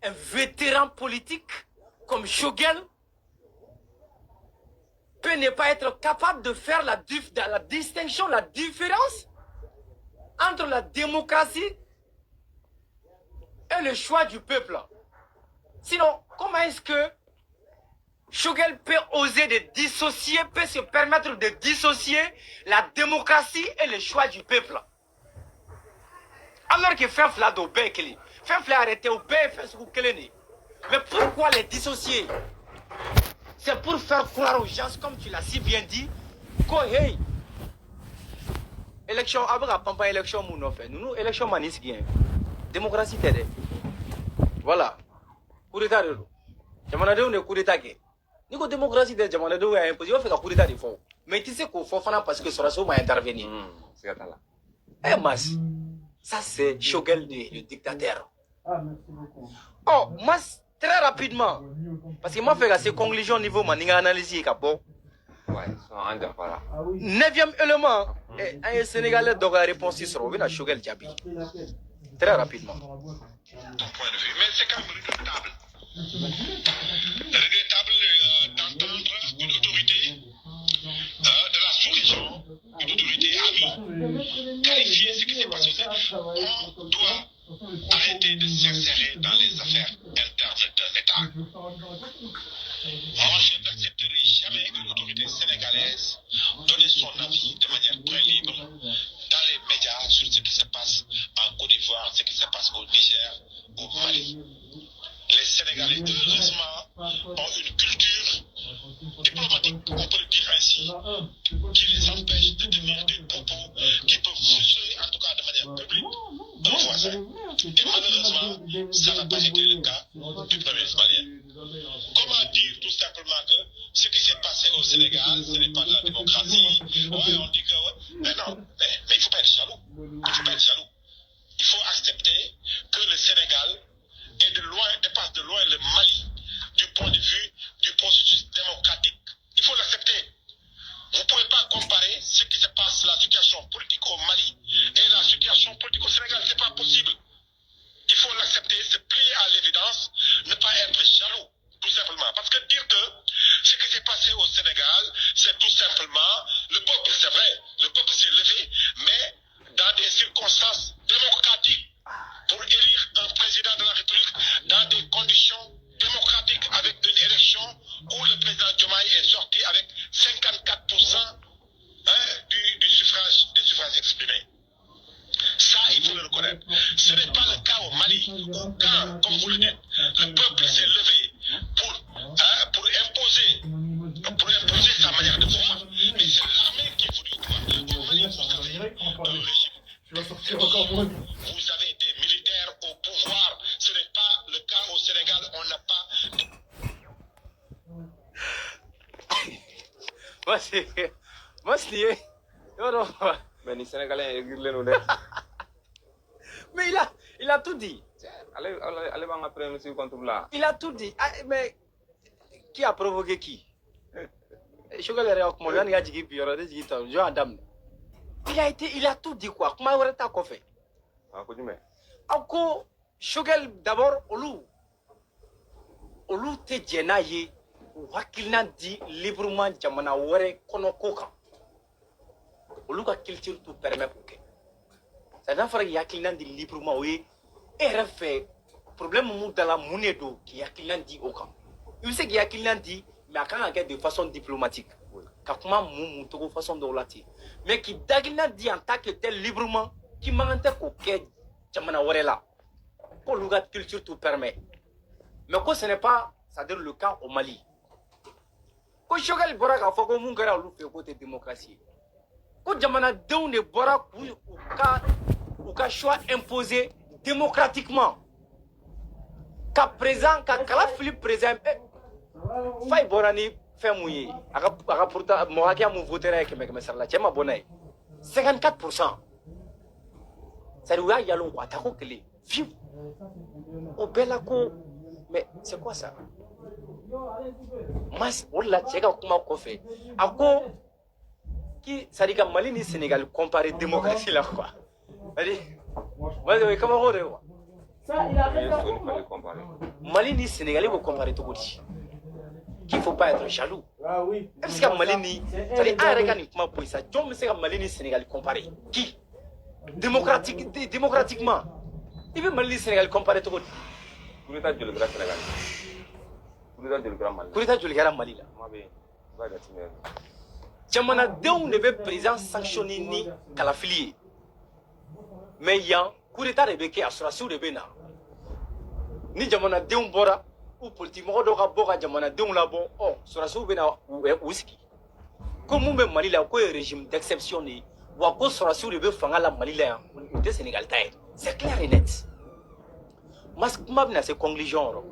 un vétéran politique comme Shogel peut ne pas être capable de faire la distinction, la différence entre la démocratie et le choix du peuple. Sinon, comment est-ce que Shogel peut oser de dissocier, peut se permettre de dissocier la démocratie et le choix du peuple? Alors que Fenfla do Bekeli, Fenfla arrêté au Bekeli. Mais pourquoi les dissocier? C'est pour faire croire aux gens, comme tu l'as si bien dit, que hey, élection, après pampa élection, nous élection manis gain. Démocratie t'aide. Voilà. Coup d'état de l'eau. Jamana de on est coup d'état gain. Ni ko démocratie de Jamana de on est imposé, on fait un coup d'état de fond. Mais tu sais qu'on faut faire parce que Soraso va intervenir. C'est ça là. Eh mas, ça c'est Shogel le dictateur. Ah, merci beaucoup. Oh, mas, très rapidement. Parce que moi, je fais ces conclusions au niveau de l'analyse. Ouais, ils sont en dehors là. 9e élément, un Sénégalais doit répondre sur le Shogel Diaby. Très rapidement. Ton point de vue, mais c'est quand même regrettable. Regrettable d'entendre une autorité de la sous-région, une autorité amie, qualifier ce qui s'est passé au Sénégal. On doit arrêter de s'insérer dans les affaires internes d'un État. Moi, je n'accepterai jamais une autorité sénégalaise donner son avis de manière très libre dans les médias sur ce qui se passe en Côte d'Ivoire, ce qui se passe au Niger, au Mali. Les Sénégalais, heureusement, ont une culture diplomatique, on peut le dire ainsi, qui les empêche de tenir des propos qui peuvent juger, en tout cas de manière publique, un voisin. Et malheureusement, ça n'a pas été le cas du premier Malien. Comment dire tout simplement que ce qui s'est passé au Sénégal, ce n'est pas de la démocratie? Ouais, on dit que ouais. Mais non, mais il ne faut pas être jaloux. Il faut pas être jaloux. Il faut accepter que le Sénégal dépasse de loin le Mali du point de vue du processus démocratique. Il faut l'accepter. Vous ne pouvez pas comparer ce qui se passe, la situation politique au Mali et la situation politique au Sénégal. Ce n'est pas possible. Il faut l'accepter, se plier à l'évidence, ne pas être jaloux, tout simplement. Parce que dire que ce qui s'est passé au Sénégal, c'est tout simplement le peuple, c'est vrai, le peuple s'est levé, mais dans des circonstances démocratiques, pour élire un président de la République dans des conditions démocratiques avec une élection où le président Diomaye est sorti avec 54% du suffrage exprimé. Ça, il faut le reconnaître. Ce n'est pas le cas au Mali, où quand, comme vous le dites, le peuple s'est levé pour imposer sa manière de voir, mais c'est l'armée qui est venue au pouvoir. Au Mali, vous avez un régime. Vous avez des militaires au pouvoir. Ce n'est pas le cas au Sénégal. On n'a pas. Moi, c'est. Mais les Sénégalais, ils disent Mais il a tout dit. allez voir après monsieur contre là. Il a tout dit. Ah, mais qui a provoqué qui? Shogel est comme on a dit il a tout dit quoi? Comment on a fait? Ah, quoi du mais? Ako Shogel d'abord olu te jena ye wakilna di librement jamana wore kono koka. Olu ka culture tout permet pour que. Ça n'a pas yakilna di librement oui. Et fait problème mu dans la monedo qui yakilna di oka. Il sait qu'il yakilna di mais à quand de façon diplomatique. Kakuma mu de façon de relati. Mais qui dagilna di en tant que tel librement qui m'a ko ke jamana wore là. Pour le culture tout permet. Mais que ce n'est pas, c'est-à-dire le cas au Mali. Quand Shogel Borak a fait comme un gars au côté démocratie. Quand Jamana Doune Borak ou qu'a choix imposé démocratiquement. Qu'à présent, qu'à Philippe présent, Faye Borani fait mouiller. À pourtant, moi qui a mon voté avec mes là, tu m'as bonné. 54%. Ça doit y aller au Ouattaro que les vieux. Au Belako. Mais c'est quoi ça? Mas, on l'a dit, comment on fait? À quoi qui, ça dit que Mali et Sénégal comparé démocratie là quoi? Allez, comment on fait? Ça, il a raison. Il faut comparer. Mali ni Sénégalais vont comparer tout aussi. Qu'il ne faut pas être jaloux. Ah oui. Est-ce que Mali ni... C'est-à-dire, un regard ni comment pour ça. John me sait que Mali ni Sénégalais comparer. Qui? Démocratiquement. Il veut Mali ni Sénégalais comparer tout aussi. Coup d'état de le grand Sénégal. Coup d'état de le grand Mali. Coup d'état de le grand Mali là. Jamanadenw de bɛ président sanctionné ni kalafili ye mais yan coup d'état de bɛ kɛ a sɔrɔsiw de bɛ na ni jamanadenw bɔra ou politique mɔgɔ dɔw ka bɔ ka jamanadenw labɔ ɔ sɔrɔsiw bɛ na u sigi ko mun bɛ Mali la k'o ye régime d'exception de ye wa ko sɔrɔsiw de bɛ fanga la Mali la yan u tɛ Sénégal ta ye c'est clair et net mas kuma bɛna se conclusion yɔrɔ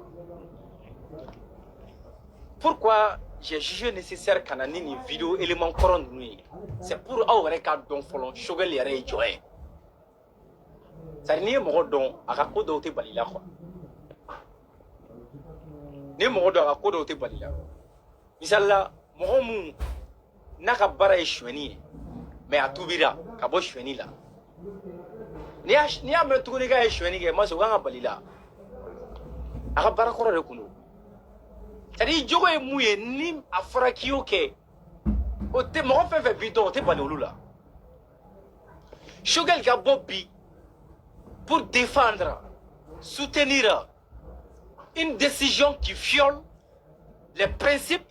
pourquoi j'ai jugé nécessaire qu'en ait une vidéo élément courant nuit. C'est pour avoir un don folon, choguel les règles joie. Ça n'est pas don à raconter d'autres balila quoi. N'est pas don à raconter d'autres balila. Misala, mon mou n'a qu'à barrer chouini, mais à tout bira, qu'à boire chouini là. Ni a me tourner qu'à chouini, moi c'est un balila. À barrer quoi le kuno. C'est-à-dire, Djogo est mouillé, ni à Frakioke. Au thé, mon fait bidon, t'es pas de là. Shogel Gabobi, pour défendre, soutenir une décision qui viole les principes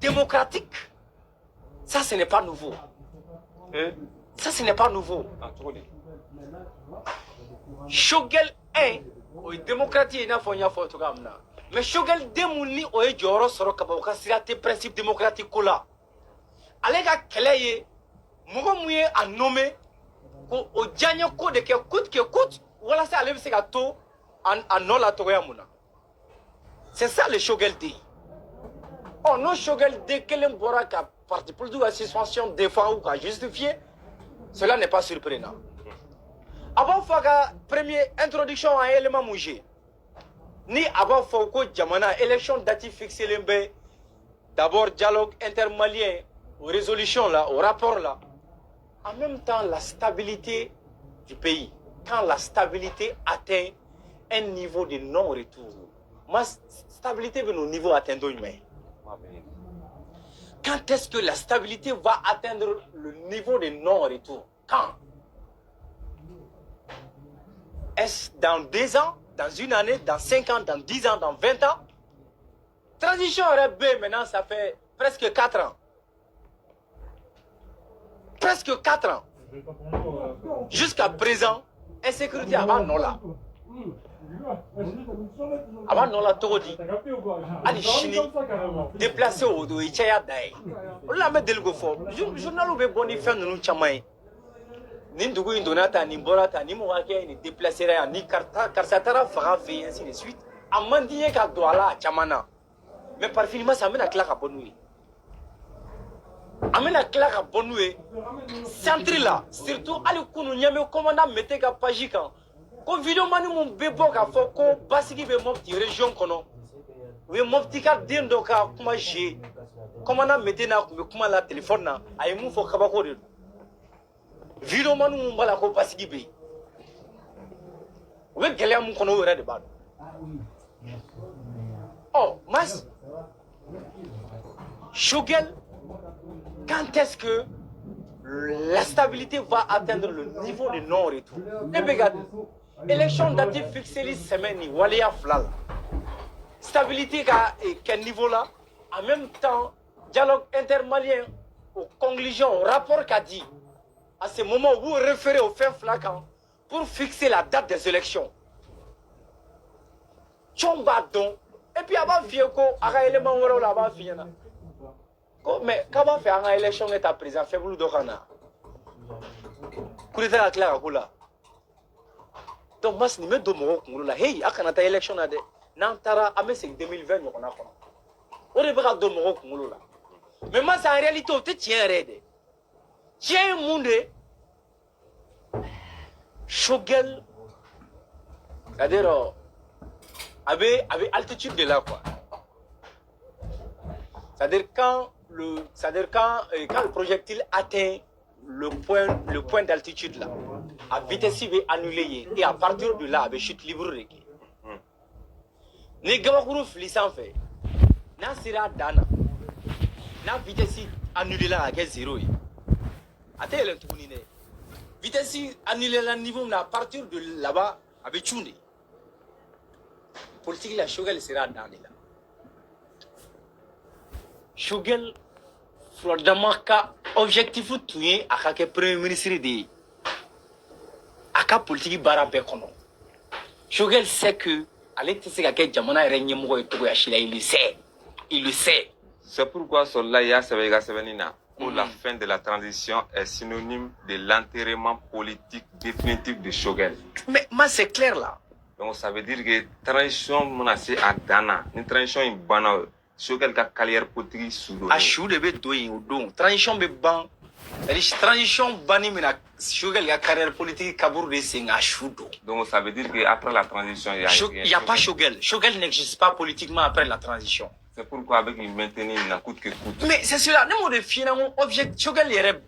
démocratiques, ça ce n'est pas nouveau. Ça ce n'est pas nouveau. Shogel est, démocratie, il n'a pas de mais Shogel Demouni oye joro soro kabaouka sirate principe démocratique kola. Alega keleye, mogo mouye a nommé ko o djanyo ko de ke koute, voilà ça alem se gato en nola togoya mouna. C'est ça le Shogel D. Oh non Shogel D kelem bora ka parti pour la suspension défend ou ka justifier, cela n'est pas surprenant. Avant faga première introduction à élément mougé. Ni avant Foucault Djamana, élection date fixée l'embé. D'abord dialogue intermalien, aux résolutions là, au rapport là. En même temps, la stabilité du pays. Quand la stabilité atteint un niveau de non-retour. Ma stabilité veut nos niveaux atteindre humain. Quand est-ce que la stabilité va atteindre le niveau de non-retour? Quand? Est-ce dans 2 ans? Dans 1 année, dans 5 ans, dans 10 ans, dans 20 ans. Transition RB, maintenant, ça fait presque 4 ans. Presque 4 ans. Jusqu'à présent, insécurité avant Nola. Avant Nola, Togodi. Ali Chini, déplacé au Ichaya Daï. On l'a mis de l'Ugofo. Journal où est bon, il fait nous chamaï. Ni ndugu indonata ni borata ni mwake ni déplacera ni karsatara fera fait ainsi de suite amandie ka douala chamana mais par finalement ça amène à claque à bonoué amène à claque à bonoué centre là surtout ali kunu nyame commandant mette ka page kan ko vidéo mani mon bebo ka fo ko basiki be mofti région kono we mofti ka dendo ka kuma je commandant mette na kuma la téléphone na ay mu fo kabako de vidéo manu mun bala ko basigi be o be gɛlɛya mun kɔnɔ o yɛrɛ de b'a dɔn oh mas Shogel quand est-ce que la stabilité va atteindre le niveau de non-retour et regarde élection date fixée les semaines waliya flal stabilité à quel niveau là en même temps dialogue intermalien aux conclusions au rapport qu'a dit à ce moment où vous référez au fait flagrant pour fixer la date des élections. Tchombadon. Et puis avant Fieko, à un élément où on a fait. Mais comment faire une élection est à présent fait vous d'Okana? Vous êtes clair à vous là. Donc, moi, je me dis que hey, à quand la élection a des Nantara, à 2020, on a fait. On est pas de mais moi, c'est en réalité, tu tiens raide. Tiens, monde, Shogel, c'est-à-dire, avec altitude de là, quoi. C'est-à-dire, quand le projectile atteint le point d'altitude là, à vitesse il va annuler, et à partir de là, il chute libre. ni gabakuru fili sanfɛ n'a sera a dan na n'a vitesse annulé la ka kɛ 0 ye a tɛ yɛlɛn tuguni dɛ vitesse annulé la niveau min na à partir de là-bas a bɛ cun de politique la Choguel sera a dan de la Choguel fɔlɔdama ka objectif tun ye a ka kɛ premier ministre de ye a ka politique baara bɛɛ kɔnɔ Choguel sait que ale tɛ se ka kɛ jamana yɛrɛ ɲɛmɔgɔ ye cogoya si la il le sait. C'est pourquoi cela y a pour la fin de la transition est synonyme de l'enterrement politique définitif de Choguel. Mais moi c'est clair là. Donc ça veut dire que transition menacée à Dana, une transition in banale. Choguel ka carrière politique sous a chou de be do yin o don transition be ban transition bani mina Choguel ka carrière politique kaburu de sen a chou do. Donc ça veut dire que après la transition il y a pas Choguel n'existe pas politiquement après la transition. C'est pourquoi avec il maintenir na coûte que coûte. Mais c'est cela ne mo de fina mon objectif Choguel yere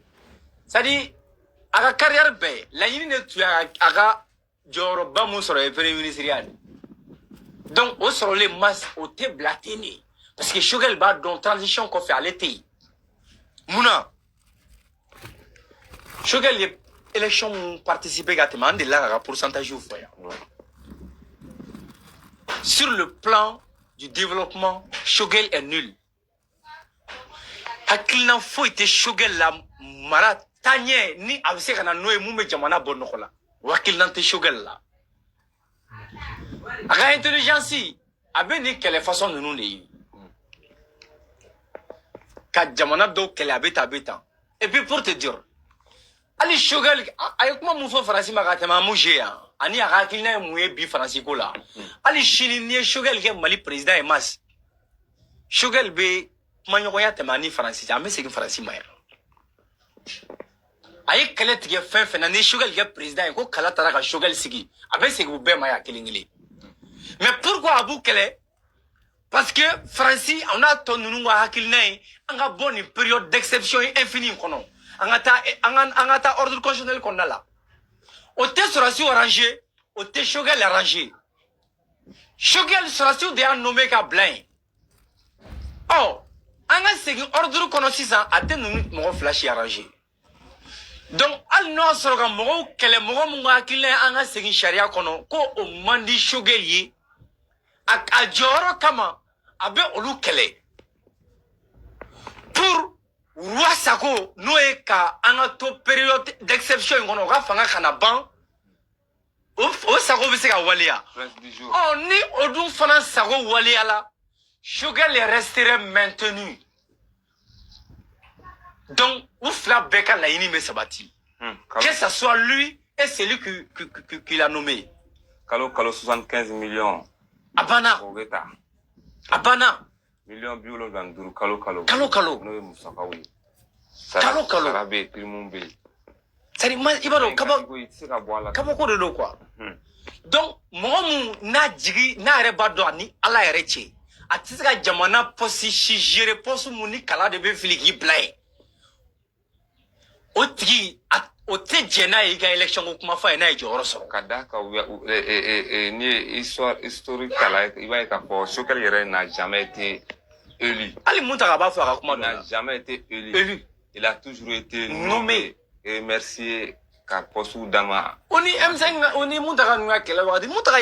c'est-à-dire a ka carrière be la yini ne tu a ka joro ba mo soro premier ministériel donc au soro les masses au te blatini parce que Choguel ba dans transition qu'on fait à l'été Mouna Choguel y élection participer gâtement de là pourcentage sur le plan du développement Choguel est nul hakilna faut était Choguel la mara tanye ni avse kana noé mumbe jamana bonokola wakilna te Choguel la aga intelligence abe ni quelle façon de nous les ka jamana do kele abeta et puis pour te dire ali Choguel ay kuma mu fo farasi makatema muje ya ani aga kilina muye bi farasi ko la ali chini ni Choguel ke Mali président e mas Choguel be manyoya temani farasi jambe c'est que farasi maya ay kele tige fen na ni Choguel ke président ko kala tara ka Choguel sigi abe c'est que be maya kilingili mais pourquoi abu kele parce que Francis, on a ton nous on a bonne période d'exception infinie. On a ta ordre constitutionnel qu'on a là. On te sera sur arrangé, on te Choguel arrangé. Choguel sera sur des nommés qu'à blanc. Oh, on a segui ordre constitutionnel à te nous mon flash arrangé. Donc, al no sera mon qu'elle est mon akile on a segui charia kono ko o mandi Choguel a joro kama abe olu kele pour roi sako noé ka anato période d'exception ngono ga fanga kana ban o sako be se ka walia on ni odun fana sako walia la Choguel resterait maintenu donc ouf la beka la yini me sabati que ça soit lui et celui qui l'a nommé Kalo 75 millions abana abana million biolo danduru kalo no musakawi kalo arabe primumbe sari ma ibaro kaba ko de do quoi donc momu na jigi na reba do ani ala yere che atisika jamana posi gérer posu muni kala de be filiki blay otigi o te jena yi ga election ko kuma fa na e joro so kadaka ni histoire historique kala iba ka ko Choguel yere n'a jamais été élu ali munta ba fa kuma n'a jamais été élu il a toujours été nommé et merci ka posu dama oni M5 oni munta ka nwa kele wa di munta ka